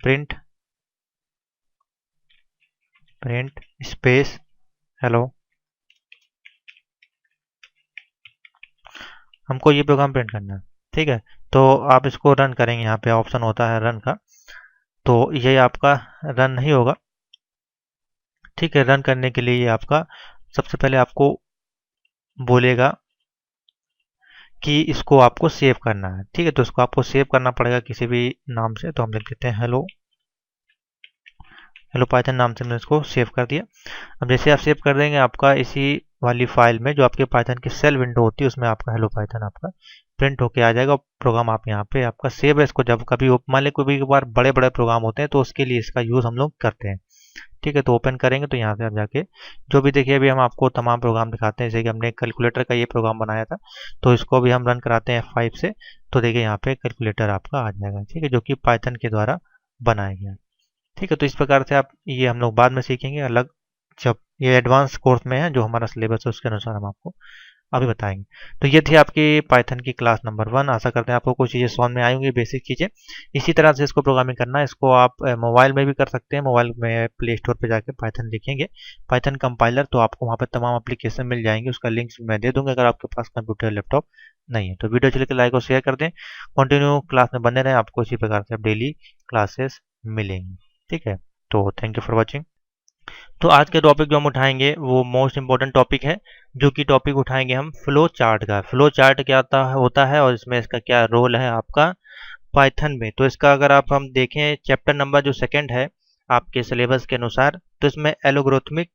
प्रिंट स्पेस हेलो। हमको ये प्रोग्राम प्रिंट करना है। ठीक है, तो आप इसको रन करेंगे, यहाँ पे ऑप्शन होता है रन का, तो ये आपका रन नहीं होगा। ठीक है, रन करने के लिए ये आपका सबसे पहले आपको बोलेगा कि इसको आपको सेव करना है। ठीक है, तो इसको आपको सेव करना पड़ेगा किसी भी नाम से। तो हम लिख देते हैं हेलो पाइथन नाम से, हमने इसको सेव कर दिया। अब जैसे आप सेव कर देंगे, आपका इसी वाली फाइल में जो आपके पाइथन की सेल विंडो होती है उसमें आपका हेलो पाइथन आपका प्रिंट होके आ जाएगा। प्रोग्राम आप यहाँ पे आपका सेव है। इसको जब कभी मान लें कोई बार बड़े बड़े प्रोग्राम होते हैं तो उसके लिए इसका यूज़ हम लोग करते हैं। ठीक है, तो ओपन करेंगे तो यहाँ से आप जाके जो भी देखिए, अभी हम आपको तमाम प्रोग्राम दिखाते हैं। जैसे कि हमने कैलकुलेटर का ये प्रोग्राम बनाया था, तो इसको भी हम रन कराते हैं F5 से। तो देखिए यहाँ पे कैलकुलेटर आपका आ जाएगा। ठीक है, जो कि पाइथन के द्वारा बनाया गया। ठीक है, तो इस प्रकार से आप ये हम लोग बाद में सीखेंगे अलग, जब ये एडवांस कोर्स में है जो हमारा सिलेबस है उसके अनुसार हम आपको अभी बताएंगे। तो ये थी आपकी पाइथन की क्लास नंबर 1। आशा करते हैं आपको कुछ चीज़ें समझ में आई होंगी, बेसिक चीज़ें। इसी तरह से इसको प्रोग्रामिंग करना है। इसको आप मोबाइल में भी कर सकते हैं। मोबाइल में प्ले स्टोर पर जाकर पाइथन लिखेंगे, पाइथन कंपाइलर, तो आपको वहाँ पर तमाम एप्लीकेशन मिल जाएंगे। उसका लिंक्स मैं दे दूंगा अगर आपके पास कंप्यूटर लैपटॉप नहीं है। तो वीडियो चले के लाइक और शेयर कर दें। कंटिन्यू क्लास में बने रहें, आपको इसी प्रकार से डेली क्लासेस मिलेंगी। ठीक है, तो थैंक यू फॉर वॉचिंग। तो आज के टॉपिक जो हम उठाएंगे वो मोस्ट इंपॉर्टेंट टॉपिक है, जो कि टॉपिक उठाएंगे हम फ्लो चार्ट का। फ्लो चार्ट क्या होता है और इसमें इसका क्या रोल है आपका पाइथन में। तो इसका अगर हम देखें चैप्टर नंबर जो 2 है आपके सिलेबस के अनुसार, तो इसमें algorithmic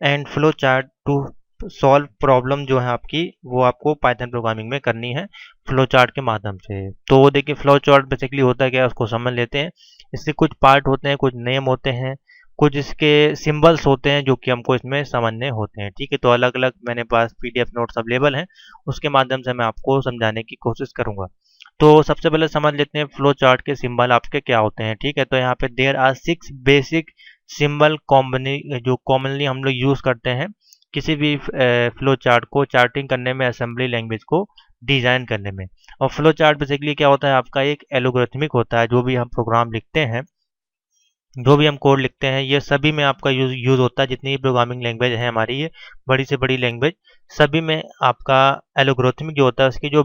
and flow chart to solve problem जो है आपकी, वो आपको पाइथन प्रोग्रामिंग में करनी है फ्लो चार्ट के माध्यम से। तो वो देखिए फ्लो चार्ट बेसिकली होता है क्या, उसको समझ लेते हैं। इससे कुछ पार्ट होते हैं, कुछ नेम होते हैं, कुछ इसके सिंबल्स होते हैं जो कि हमको इसमें समझने होते हैं। ठीक है, तो अलग अलग मेरे पास PDF नोट्स अवेलेबल हैं, उसके माध्यम से मैं आपको समझाने की कोशिश करूंगा। तो सबसे पहले समझ लेते हैं फ्लो चार्ट के सिंबल आपके क्या होते हैं। ठीक है, तो यहाँ पे देयर आर 6 बेसिक सिंबल जो कॉमनली हम लोग यूज करते हैं किसी भी फ्लो चार्ट को चार्टिंग करने में, असेंबली लैंग्वेज को डिजाइन करने में। और फ्लो चार्ट बेसिकली क्या होता है, आपका एक एल्गोरिथमिक होता है। जो भी हम प्रोग्राम लिखते हैं, जो भी हम कोड लिखते हैं, ये सभी में आपका यूज होता है। जितनी भी प्रोग्रामिंग लैंग्वेज है हमारी, ये बड़ी से बड़ी लैंग्वेज, सभी में आपका एल्गोरिथमिक जो होता है उसकी जो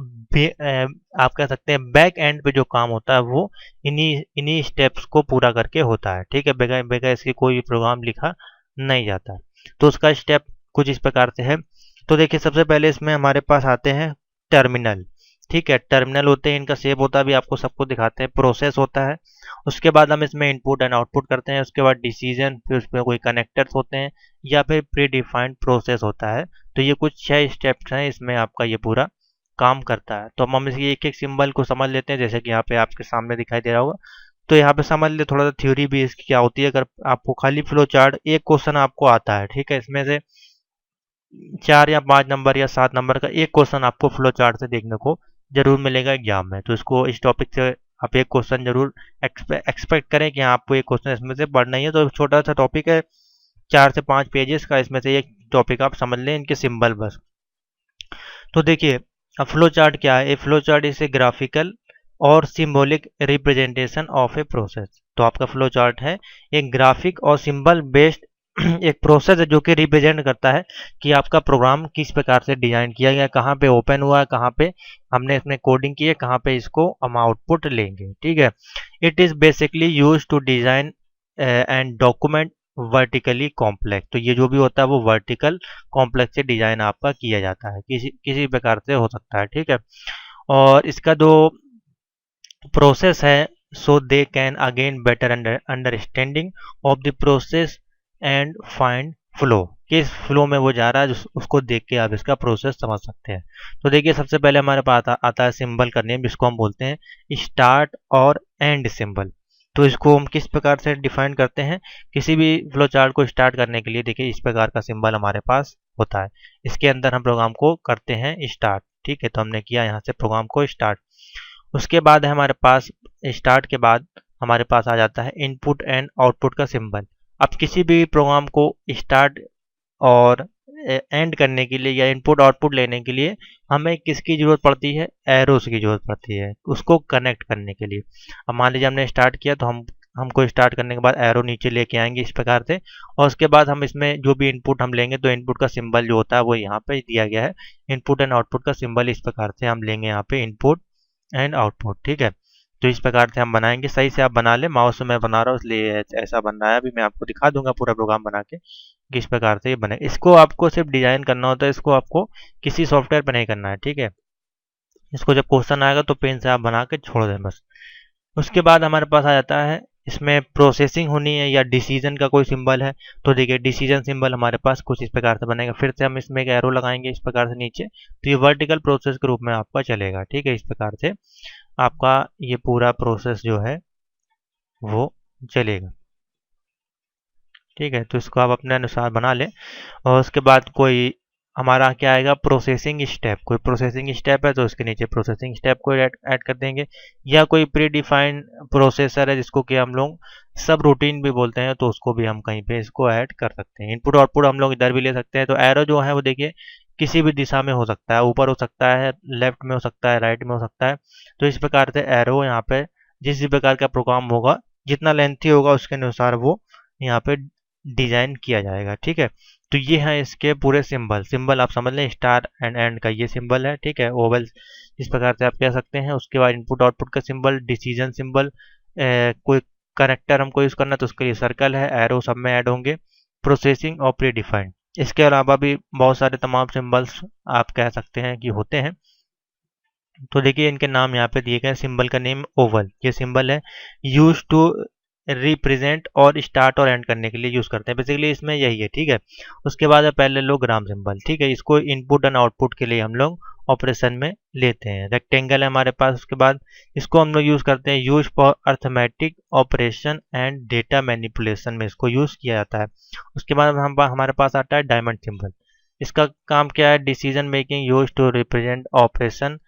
आप कह सकते हैं बैक एंड पे जो काम होता है वो इन्हीं स्टेप्स को पूरा करके होता है। ठीक है, बगैर इसकी कोई प्रोग्राम लिखा नहीं जाता। तो उसका स्टेप कुछ इस प्रकार से है। तो देखिए सबसे पहले इसमें हमारे पास आते हैं टर्मिनल। ठीक है, टर्मिनल होते हैं, इनका सेव होता है, भी आपको सबको दिखाते हैं। प्रोसेस होता है, उसके बाद हम इसमें इनपुट एंड आउटपुट करते हैं। उसके बाद डिसीजन, फिर उसमें कोई कनेक्टर्स होते हैं, या फिर प्री डिफाइंड प्रोसेस होता है। तो ये कुछ 6 स्टेप्स हैं, इसमें आपका ये पूरा काम करता है। तो हम इसकी एक एक सिंबल को समझ लेते हैं, जैसे कि यहाँ पे आपके सामने दिखाई दे रहा होगा। तो यहाँ पे समझ ले थोड़ा सा थ्योरी भी इसकी क्या होती है। अगर आपको खाली फ्लो चार्ट एक क्वेश्चन आपको आता है, ठीक है, इसमें से 4 या 5 नंबर या 7 नंबर का एक क्वेश्चन आपको फ्लो चार्ट से देखने को जरूर मिलेगा एग्जाम में। तो इसको इस टॉपिक से आप एक क्वेश्चन जरूर एक्सपेक्ट करें कि हाँ आपको एक क्वेश्चन इसमें से पढ़ना ही है। तो छोटा सा टॉपिक है, 4 से 5 पेजेस का, इसमें से एक टॉपिक आप समझ लें, इनके सिंबल बस। तो देखिए अब फ्लो चार्ट क्या है। A flow chart is a graphical और symbolic representation of a process. तो आपका फ्लो चार्ट है एक ग्राफिक और सिंबल बेस्ड एक प्रोसेस है जो कि रिप्रेजेंट करता है कि आपका प्रोग्राम किस प्रकार से डिजाइन किया गया, कहाँ पे ओपन हुआ है, कहाँ पे हमने इसमें कोडिंग की है, कहाँ पे इसको हम आउटपुट लेंगे। ठीक है, it is basically use to design and document vertically complex. तो ये जो भी होता है वो वर्टिकल कॉम्प्लेक्स से डिजाइन आपका किया जाता है, किसी किसी प्रकार से हो सकता है। ठीक है, और इसका जो प्रोसेस है, so they can again better understanding of the process and find flow, किस फ्लो में वो जा रहा है, उसको देख के आप इसका प्रोसेस समझ सकते हैं। तो देखिए सबसे पहले हमारे पास आता है सिंबल का नेम, जिसको हम बोलते हैं स्टार्ट और एंड सिंबल। तो इसको हम किस प्रकार से डिफाइन करते हैं, किसी भी फ्लो चार्ट को स्टार्ट करने के लिए देखिए इस प्रकार का सिंबल हमारे पास होता है। इसके अंदर हम प्रोग्राम को करते हैं स्टार्ट। ठीक है, तो हमने किया यहाँ से प्रोग्राम को स्टार्ट। उसके बाद है हमारे पास स्टार्ट के बाद हमारे पास आ जाता है इनपुट एंड आउटपुट का सिंबल। अब किसी भी प्रोग्राम को स्टार्ट और एंड करने के लिए या इनपुट आउटपुट लेने के लिए हमें किसकी जरूरत पड़ती है, एरोस की जरूरत पड़ती है उसको कनेक्ट करने के लिए। अब मान लीजिए हमने स्टार्ट किया तो हमको स्टार्ट करने के बाद एरो नीचे लेके आएंगे इस प्रकार से, और उसके बाद हम इसमें जो भी इनपुट हम लेंगे तो इनपुट का सिंबल जो होता है वो यहाँ पे दिया गया है। इनपुट एंड आउटपुट का सिंबल इस प्रकार से हम लेंगे यहाँ पे इनपुट एंड आउटपुट। ठीक है, तो इस प्रकार से हम बनाएंगे। सही से आप बना ले, माउस से मैं बना रहा हूँ इसलिए ऐसा बन रहा है। अभी मैं आपको दिखा दूंगा पूरा प्रोग्राम बना के किस प्रकार से ये बने। इसको आपको सिर्फ डिजाइन करना होता है, इसको आपको किसी सॉफ्टवेयर पर नहीं करना है, ठीक है। इसको जब क्वेश्चन आएगा तो पेन से आप बना के छोड़ दें बस। उसके बाद हमारे पास आ जाता है, इसमें प्रोसेसिंग होनी है या डिसीजन का कोई सिंबल है। तो देखिए डिसीजन सिंबल हमारे पास कुछ इस प्रकार से बनेगा। फिर से हम इसमें एक एरो लगाएंगे इस प्रकार से नीचे, तो ये वर्टिकल प्रोसेस के रूप में आपका चलेगा, ठीक है। इस प्रकार से आपका ये पूरा प्रोसेस जो है वो चलेगा, ठीक है। तो इसको आप अपने अनुसार बना लें। और उसके बाद कोई हमारा क्या आएगा, प्रोसेसिंग स्टेप। कोई प्रोसेसिंग स्टेप है तो उसके नीचे प्रोसेसिंग स्टेप को ऐड कर देंगे। या कोई प्री डिफाइंड प्रोसेसर है जिसको कि हम लोग सब रूटीन भी बोलते हैं, तो उसको भी हम कहीं पे इसको ऐड कर सकते हैं। इनपुट आउटपुट हम लोग इधर भी ले सकते हैं। तो एरो जो है वो देखिए किसी भी दिशा में हो सकता है, ऊपर हो सकता है, लेफ्ट में हो सकता है, राइट में हो सकता है। तो इस प्रकार से एरो यहाँ पे जिस भी प्रकार का प्रोग्राम होगा, जितना लेंथी होगा उसके अनुसार वो यहाँ पे डिजाइन किया जाएगा, ठीक है। तो ये है इसके पूरे सिंबल। सिंबल आप समझ लें, स्टार एंड एंड का ये सिंबल है, ठीक है। ओवल इस प्रकार से आप कह सकते हैं। उसके बाद इनपुट आउटपुट का सिंबल, डिसीजन सिंबल, कोई करेक्टर हमको यूज करना है तो उसके लिए सर्कल है, एरो सब में ऐड होंगे, प्रोसेसिंग और प्री डिफाइंड। इसके अलावा भी बहुत सारे तमाम सिंबल्स आप कह सकते हैं कि होते हैं। तो देखिए इनके नाम यहाँ पे दिए गए। सिंबल का नेम ओवल, ये सिंबल है यूज टू रिप्रेजेंट और स्टार्ट और एंड करने के लिए यूज करते हैं, बेसिकली इसमें यही है, ठीक है। उसके बाद है पहले लो ग्राम सिंबल, ठीक है। इसको इनपुट एंड आउटपुट के लिए हम लोग ऑपरेशन में लेते हैं। रेक्टेंगल है हमारे पास। उसके बाद इसको हम लोग यूज करते हैं use for arithmetic operation and data manipulation में इसको यूज किया जाता है। उसके बाद हमारे पास आता है डायमंड सिंबल। इसका काम क्या है, decision making use to represent operation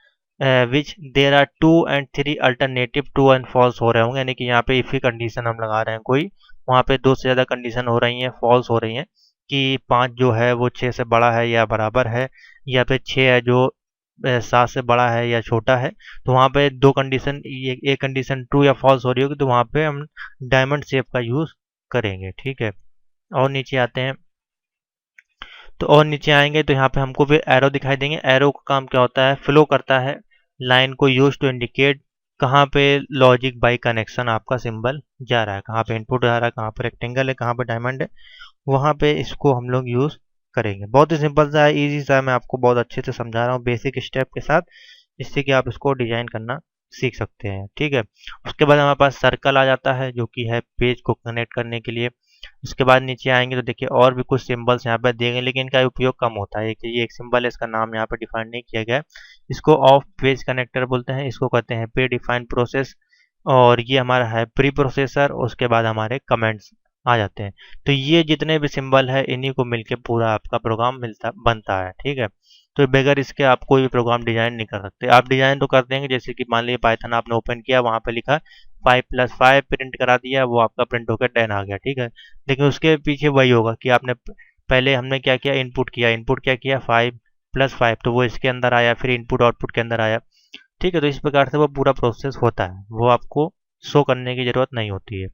which there are 2 and 3 alternative true and false हो रहे होंगे। यानी कि यहाँ पे इफ ही कंडीशन हम लगा रहे हैं कोई, वहाँ पे 2 से ज़्यादा कंडीशन हो रही हैं, फॉल्स हो रही हैं, कि 5 जो है वो 6 से बड़ा है या बराबर है, या फिर 6 है जो 7 से बड़ा है या छोटा है। तो वहाँ पे 2 कंडीशन, एक कंडीशन ट्रू या फॉल्स हो रही होगी, तो वहाँ पे हम डायमंड शेप का यूज़ करेंगे, ठीक है। और नीचे आते हैं, तो और नीचे आएंगे तो यहाँ पे हमको फिर एरो दिखाई देंगे। एरो का काम क्या होता है, फ्लो करता है लाइन को यूज टू इंडिकेट कहाँ पे लॉजिक बाई कनेक्शन आपका सिंबल जा रहा है, कहाँ पे इनपुट जा रहा है, कहाँ पे रेक्टेंगल है, कहाँ पे डायमंड है, वहाँ पे इसको हम लोग यूज करेंगे। बहुत ही सिंपल सा है, इजी सा है। मैं आपको बहुत अच्छे से समझा रहा हूँ बेसिक स्टेप के साथ, जिससे कि आप इसको डिजाइन करना सीख सकते हैं, ठीक है। उसके बाद हमारे पास सर्कल आ जाता है जो कि है पेज को कनेक्ट करने के लिए। उसके बाद नीचे आएंगे तो देखिए और भी कुछ सिंबल्स यहाँ पे दिए गए, लेकिन इनका उपयोग कम होता है। ये एक सिंबल है, इसका नाम यहाँ पे डिफाइन नहीं किया गया है। इसको ऑफ पेज कनेक्टर बोलते हैं, इसको कहते हैं प्री डिफाइंड प्रोसेस। और ये हमारा है प्री प्रोसेसर। उसके बाद हमारे कमेंट्स आ जाते हैं। तो ये जितने भी सिंबल है इन्हीं को मिलके पूरा आपका प्रोग्राम बनता है, ठीक है। तो बगैर इसके आप कोई भी प्रोग्राम डिजाइन नहीं कर सकते। आप डिजाइन तो कर देंगे, जैसे कि मान लीजिए पाइथन आपने ओपन किया, वहां पे लिखा 5+5 प्रिंट करा दिया, वो आपका प्रिंट होकर 10 आ गया, ठीक है। लेकिन उसके पीछे वही होगा कि आपने पहले हमने क्या किया, इनपुट किया। इनपुट क्या किया, 5+5, तो वो इसके अंदर आया, फिर इनपुट आउटपुट के अंदर आया, ठीक है। तो इस प्रकार से वो पूरा प्रोसेस होता है, वो आपको शो करने की जरूरत नहीं होती है।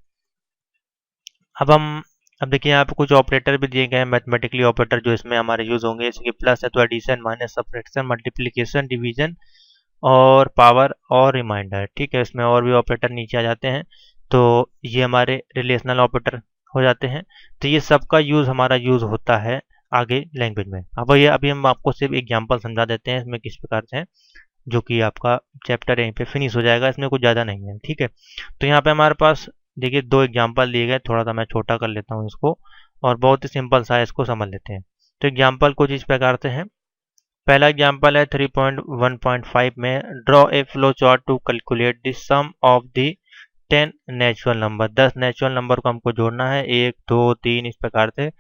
अब देखिए यहाँ पे कुछ ऑपरेटर भी दिए गए हैं, मैथमेटिकली ऑपरेटर जो इसमें हमारे यूज होंगे, जैसे कि प्लस है तो addition, minus subtraction, multiplication, division और पावर और रिमाइंडर, ठीक है। इसमें और भी ऑपरेटर नीचे आ जाते हैं। तो ये हमारे रिलेशनल ऑपरेटर हो जाते हैं। तो ये सबका यूज हमारा यूज होता है आगे लैंग्वेज में। अब ये अभी हम आपको सिर्फ एग्जाम्पल समझा देते हैं इसमें किस प्रकार से है, जो कि आपका चैप्टर यहीं पे फिनिश हो जाएगा। इसमें कुछ ज़्यादा नहीं है, ठीक है। तो यहाँ पे हमारे पास देखिए 2 एग्जाम्पल दिए गए। थोड़ा सा मैं छोटा कर लेता हूँ इसको, और बहुत ही सिंपल सा है, इसको समझ लेते हैं। तो एग्जाम्पल कुछ इस प्रकार से है। पहला एग्जाम्पल है 3.1.5 में, draw a flow chart to calculate the sum of the 10 natural number. 10 natural number को हमको जोड़ना है, 1 2 3 इस प्रकार से।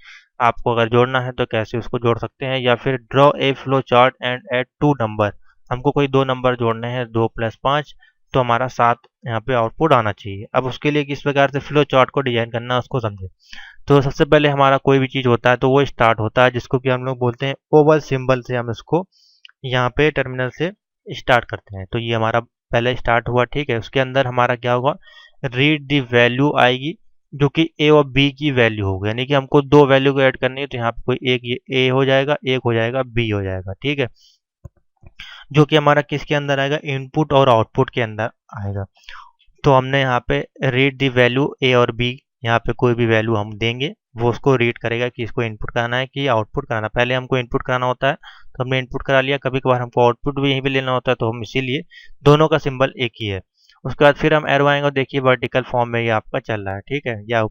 आपको अगर जोड़ना है तो कैसे उसको जोड़ सकते हैं, या फिर draw a flow chart and add 2 number. हमको कोई 2 नंबर जोड़ने हैं, 2 + 5, तो हमारा 7 यहाँ पे आउटपुट आना चाहिए। अब उसके लिए किस प्रकार से फ्लो चार्ट को डिजाइन करना है उसको समझे। तो सबसे पहले हमारा कोई भी चीज होता है तो वो स्टार्ट होता है, जिसको कि हम लोग बोलते हैं ओवल सिंबल से। हम इसको यहाँ पे टर्मिनल से स्टार्ट करते हैं। तो ये हमारा पहले स्टार्ट हुआ, ठीक है। उसके अंदर हमारा क्या होगा, रीड दी वैल्यू आएगी, जो कि ए और बी की वैल्यू होगी। यानी कि हमको 2 वैल्यू को ऐड करनी है, तो यहाँ पे कोई एक ये ए हो जाएगा, एक हो जाएगा बी हो जाएगा, ठीक है। जो कि हमारा किसके अंदर आएगा, इनपुट और आउटपुट के अंदर आएगा। तो हमने यहाँ पे रीड दी वैल्यू ए और बी, यहाँ पे कोई भी वैल्यू हम देंगे वो उसको रीड करेगा कि इसको इनपुट कराना है कि आउटपुट कराना। पहले हमको इनपुट कराना होता है तो हमने इनपुट करा लिया, कभी कभार हमको आउटपुट भी यहीं पे लेना होता है तो हम इसीलिए दोनों का सिंबल एक ही है। उसके बाद फिर हम एरो आएंगे और देखिए वर्टिकल फॉर्म में ये आपका चल रहा है, ठीक है या।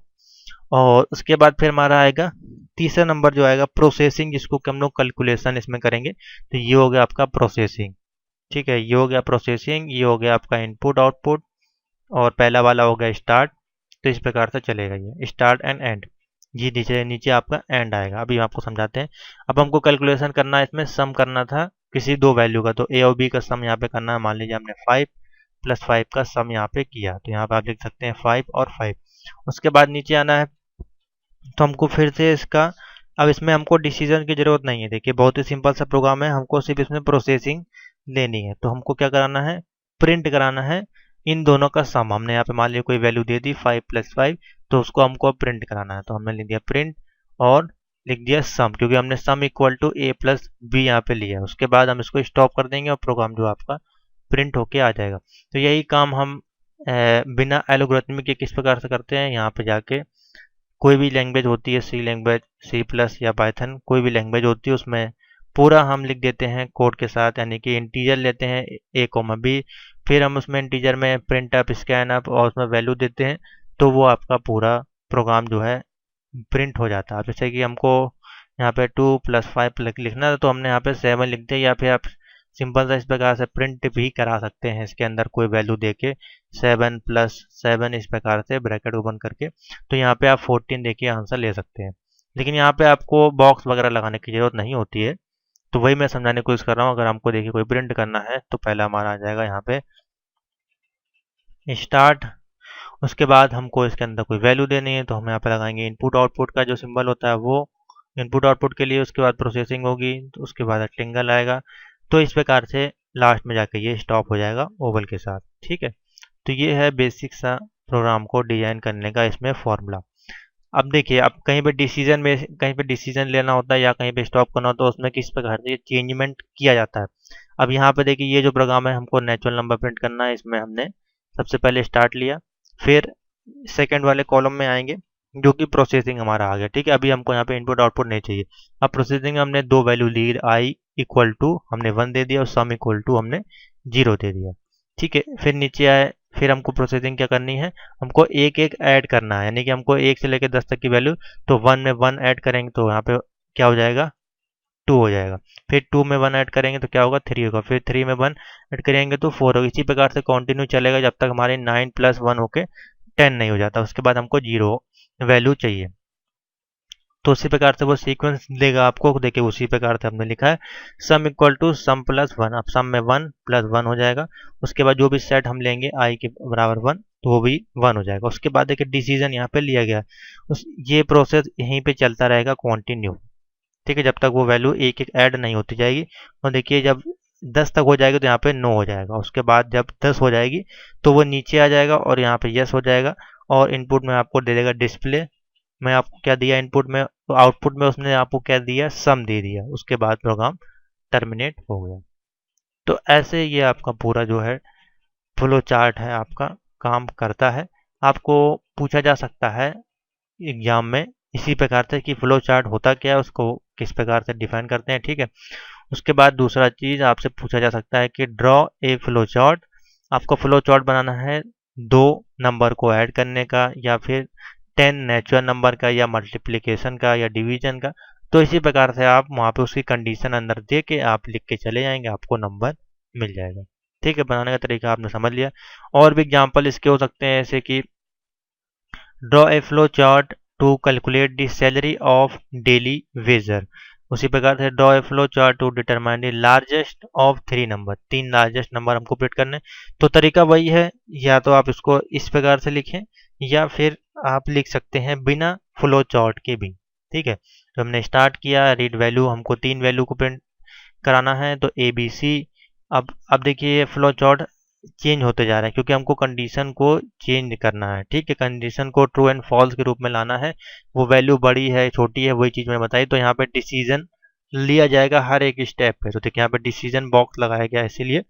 और उसके बाद फिर हमारा आएगा तीसरा नंबर जो आएगा प्रोसेसिंग, जिसको कि हम लोग कैलकुलेशन इसमें करेंगे। तो ये हो गया आपका प्रोसेसिंग, ठीक है, ये हो गया प्रोसेसिंग, ये हो गया आपका इनपुट आउटपुट, और पहला वाला हो गया स्टार्ट। तो इस प्रकार से चलेगा ये स्टार्ट एंड एंड। ये नीचे नीचे आपका एंड आएगा। अभी हम आपको समझाते हैं। अब हमको कैलकुलेशन करना है, इसमें सम करना था किसी दो वैल्यू का, तो ए और बी का सम यहाँ पे करना है। मान लीजिए हमने 5 + 5 का सम यहाँ पे किया, तो यहाँ पे आप लिख सकते हैं 5 और 5। उसके बाद नीचे आना है, तो हमको फिर से इसका, अब इसमें हमको डिसीजन की जरूरत नहीं है। देखिए बहुत ही सिंपल सा प्रोग्राम है, हमको सिर्फ इसमें प्रोसेसिंग लेनी है। तो हमको क्या कराना है, प्रिंट कराना है इन दोनों का सम। हमने यहाँ पे मान लिया कोई वैल्यू दे दी 5 + 5, तो उसको हमको प्रिंट कराना है। तो हमने लिख दिया प्रिंट और लिख दिया सम, क्योंकि हमने sum equal to a + b यहाँ पे लिया है। उसके बाद हम इसको स्टॉप कर देंगे और प्रोग्राम जो आपका प्रिंट होके आ जाएगा। तो यही काम हम बिना एल्गोरिथम के किस प्रकार से करते हैं। यहाँ पे जाके कोई भी लैंग्वेज होती है, सी लैंग्वेज, C+ या पाइथन, कोई भी लैंग्वेज होती है, उसमें पूरा हम लिख देते हैं कोड के साथ। यानी कि इंटीजर लेते हैं a, b, फिर हम उसमें इंटीजर में प्रिंट अप, स्कैन अप और उसमें वैल्यू देते हैं, तो वो आपका पूरा प्रोग्राम जो है प्रिंट हो जाता है। जैसे कि हमको यहाँ पे 2 + 5 लिखना था, तो हमने यहाँ पे 7 लिख दिया, या फिर आप सिंपल सा इस प्रकार से प्रिंट भी करा सकते हैं इसके अंदर कोई वैल्यू देके 7 + 7 इस प्रकार से ब्रैकेट ओपन करके। तो यहाँ पे आप 14 देके आंसर ले सकते हैं, लेकिन यहाँ पे आपको बॉक्स वगैरह लगाने की जरूरत नहीं होती है। तो वही मैं समझाने की कोशिश कर रहा हूँ। अगर हमको देखिए कोई प्रिंट करना है तो पहला हमारा आ जाएगा यहाँ पे स्टार्ट। उसके बाद हमको इसके अंदर कोई वैल्यू देनी है, तो हम यहाँ पे लगाएंगे इनपुट आउटपुट का जो सिंबल होता है वो इनपुट आउटपुट के लिए। उसके बाद प्रोसेसिंग होगी, तो उसके बाद रेक्टेंगल आएगा। तो इस प्रकार से लास्ट में जाके ये स्टॉप हो जाएगा ओवल के साथ, ठीक है। तो ये है बेसिक सा प्रोग्राम को डिजाइन करने का इसमें फॉर्मूला। अब देखिए, अब कहीं पे डिसीजन में, कहीं पे डिसीजन लेना होता है या कहीं पे स्टॉप करना होता है, उसमें किस प्रकार से चेंजमेंट किया जाता है। अब यहाँ पे देखिए ये जो प्रोग्राम है, हमको नेचुरल नंबर प्रिंट करना है। इसमें हमने सबसे पहले स्टार्ट लिया, फिर सेकंड वाले कॉलम में आएंगे जो कि प्रोसेसिंग हमारा आ गया, ठीक है। अभी हमको यहाँ पे इनपुट आउटपुट नहीं चाहिए। अब प्रोसेसिंग में हमने दो वैल्यू ली, i = हमने 1 दे दिया और सम = हमने 0 दे दिया, ठीक है। फिर नीचे आए, फिर हमको प्रोसेसिंग क्या करनी है, हमको एक एक ऐड करना है। यानी कि हमको 1 से लेकर 10 तक की वैल्यू, तो 1 में 1 ऐड करेंगे तो यहाँ पे क्या हो जाएगा, 2 हो जाएगा। फिर 2 में 1 ऐड करेंगे तो क्या होगा, 3 होगा। फिर 3 में 1 ऐड करेंगे तो 4 होगा। इसी प्रकार से कंटिन्यू चलेगा जब तक हमारे 9 + 1 होके 10 नहीं हो जाता। उसके बाद हमको 0 वैल्यू चाहिए, तो उसी प्रकार से वो सीक्वेंस देगा आपको। देखिए उसी प्रकार से हमने लिखा है सम = सम + 1। अब सम में 1 + 1 हो जाएगा। उसके बाद जो भी सेट हम लेंगे i के बराबर 1, तो वो भी 1 हो जाएगा। उसके बाद देखिए डिसीजन यहाँ पे लिया गया, ये प्रोसेस यहीं पे चलता रहेगा कंटिन्यू, ठीक है, जब तक वो वैल्यू एक एक ऐड नहीं होती जाएगी। और देखिए जब 10 तक हो जाएगी तो यहाँ पे 9 हो जाएगा। उसके बाद जब 10 हो जाएगी तो वो नीचे आ जाएगा और यहाँ पे यस हो जाएगा। और इनपुट में आपको दे देगा डिस्प्ले में आपको क्या दिया इनपुट में, तो आउटपुट में उसने आपको क्या दिया, सम दे दिया। उसके बाद प्रोग्राम टर्मिनेट हो गया। तो ऐसे ये आपका पूरा जो है फ्लो चार्ट है आपका काम करता है। आपको पूछा जा सकता है एग्जाम में इसी प्रकार से कि फ्लो चार्ट होता क्या है, उसको किस प्रकार से डिफाइन करते हैं, ठीक है। उसके बाद दूसरा चीज आपसे पूछा जा सकता है कि ड्रॉ ए फ्लो चार्ट। आपको फ्लो चार्ट बनाना है 2 नंबर को ऐड करने का, या फिर 10 नेचुरल नंबर का, या मल्टीप्लिकेशन का, या डिवीजन का। तो इसी प्रकार से आप वहाँ पे उसकी कंडीशन अंदर दे के आप लिख के चले जाएंगे, आपको नंबर मिल जाएगा, ठीक है। बनाने का तरीका आपने समझ लिया। और भी एग्जाम्पल इसके हो सकते हैं, जैसे कि draw a flow chart to calculate the salary of daily wager. उसी प्रकार से draw a flow chart to determine the largest of 3 number. 3 largest number हमको प्रिंट करने। तो तरीका वही है, या तो आप इसको इस प्रकार से लिखें या फिर आप लिख सकते हैं बिना फ्लो चार्ट के भी, ठीक है। तो हमने स्टार्ट किया, रीड वैल्यू, हमको 3 वैल्यू को प्रिंट कराना है, तो ABC। अब देखिए फ्लो चार्ट चेंज होते जा रहा है क्योंकि हमको कंडीशन को चेंज करना है, ठीक है। कंडीशन को ट्रू एंड फॉल्स के रूप में लाना है। वो वैल्यू बड़ी है छोटी है वही चीज़ मैंने बताई। तो यहाँ पे डिसीजन लिया जाएगा हर एक स्टेप पे। तो देखिए यहाँ पे डिसीजन बॉक्स लगाया गया है, इसीलिए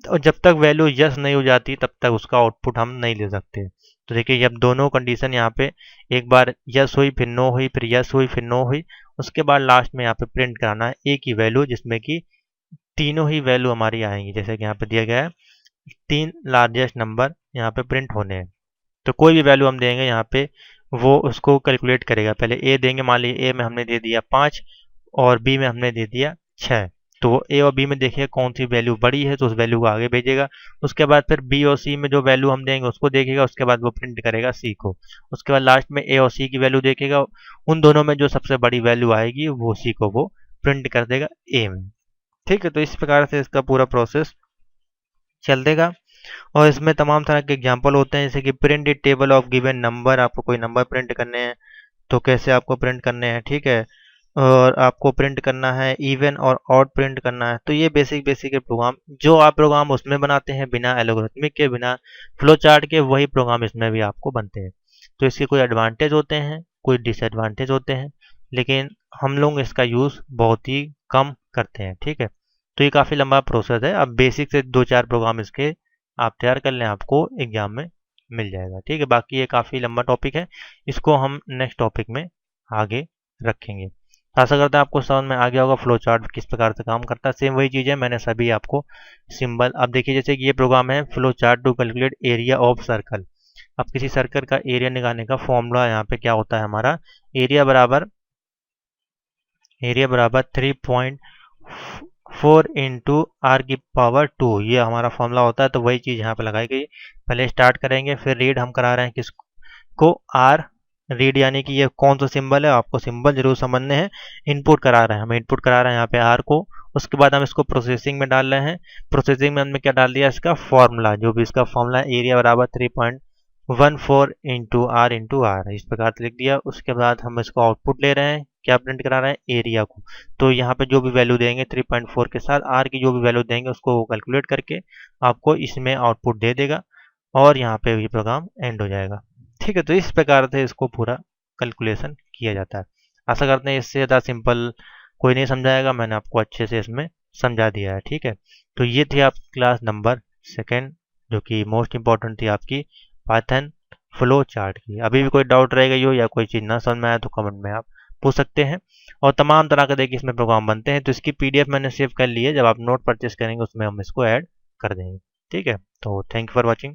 और जब तक वैल्यू यस नहीं हो जाती तब तक उसका आउटपुट हम नहीं ले सकते। तो देखिए जब दोनों कंडीशन यहाँ पे एक बार यस हुई फिर नो हुई फिर यस हुई फिर नो हुई, उसके बाद लास्ट में यहाँ पे प्रिंट कराना है एक ही वैल्यू जिसमें कि तीनों ही वैल्यू हमारी आएंगी। जैसे कि यहाँ पे दिया गया है 3 लार्जेस्ट नंबर यहाँ पे प्रिंट होने हैं। तो कोई भी वैल्यू हम देंगे यहाँ पे वो उसको कैलकुलेट करेगा। पहले ए देंगे, मान लीजिए ए में हमने दे दिया 5 और बी में हमने दे दिया 6, तो वो ए और बी में देखिए कौन सी वैल्यू बड़ी है तो उस वैल्यू को आगे भेजेगा। उसके बाद फिर बी और सी में जो वैल्यू हम देंगे उसको देखेगा, उसके बाद वो प्रिंट करेगा सी को। उसके बाद लास्ट में ए और सी की वैल्यू देखेगा, उन दोनों में जो सबसे बड़ी वैल्यू आएगी वो सी को वो प्रिंट कर देगा ए में। ठीक है, तो इस प्रकार से इसका पूरा प्रोसेस चल देगा। और इसमें तमाम तरह के एग्जाम्पल होते हैं, जैसे कि print A table of given number, आपको कोई नंबर प्रिंट करने हैं तो कैसे आपको प्रिंट करने हैं। ठीक है, और आपको प्रिंट करना है इवन और ऑड प्रिंट करना है। तो ये बेसिक बेसिक प्रोग्राम जो आप प्रोग्राम उसमें बनाते हैं बिना एल्गोरिथमिक के, बिना फ्लो चार्ट के, वही प्रोग्राम इसमें भी आपको बनते हैं। तो इसके कोई एडवांटेज होते हैं, कोई डिसएडवांटेज होते हैं, लेकिन हम लोग इसका यूज़ बहुत ही कम करते हैं। ठीक है, तो ये काफ़ी लंबा प्रोसेस है। अब बेसिक से 2-4 प्रोग्राम इसके आप तैयार कर लें, आपको एग्जाम में मिल जाएगा। ठीक है, बाकी ये काफ़ी लंबा टॉपिक है, इसको हम नेक्स्ट टॉपिक में आगे रखेंगे। आशा करते हैं आपको समझ में आ गया होगा फ्लो चार्ट किस प्रकार से काम करता है। सेम वही चीज़ है, मैंने सभी आपको सिंबल। अब देखिए जैसे कि ये प्रोग्राम है flow chart to calculate area of circle. अब किसी सर्कल का एरिया निकालने का फॉर्मूला यहाँ पे क्या होता है हमारा, एरिया बराबर 3.4 इंटू आर की पावर 2, ये हमारा फॉर्मूला होता है। तो वही चीज़ यहाँ पे लगाई गई। पहले स्टार्ट करेंगे, फिर रीड हम करा रहे हैं किसको, आर रीड, यानी कि ये कौन सा सिंबल है, आपको सिंबल जरूर समझने हैं। इनपुट करा रहे हैं, हम इनपुट करा रहे हैं यहाँ पे आर को। उसके बाद हम इसको प्रोसेसिंग में डाल रहे हैं। प्रोसेसिंग में हमने क्या डाल दिया, इसका फॉर्मूला, जो भी इसका फॉर्मूला है, एरिया बराबर 3.14 इंटू आर, इस प्रकार से लिख दिया। उसके बाद हम इसको आउटपुट ले रहे हैं, क्या प्रिंट करा रहे हैं, एरिया को। तो यहाँ पे जो भी वैल्यू देंगे 3.4 के साथ आर की जो भी वैल्यू देंगे उसको कैलकुलेट करके आपको इसमें आउटपुट दे देगा, और यहाँ पे ये प्रोग्राम एंड हो जाएगा। ठीक है, तो इस प्रकार से इसको पूरा कैलकुलेशन किया जाता है। आशा करते हैं इससे ज़्यादा सिंपल कोई नहीं समझाएगा, मैंने आपको अच्छे से इसमें समझा दिया है। ठीक है, तो ये थी आप क्लास नंबर 2 जो कि मोस्ट इंपॉर्टेंट थी आपकी पाइथन फ्लो चार्ट की। अभी भी कोई डाउट रह गई हो या कोई चीज़ ना समझ में आए तो कमेंट में आप पूछ सकते हैं। और तमाम तरह के देखिए इसमें प्रोग्राम बनते हैं, तो इसकी पीडीएफ मैंने सेव कर ली है, जब आप नोट परचेस करेंगे उसमें हम इसको ऐड कर देंगे। ठीक है, तो थैंक यू फॉर वॉचिंग।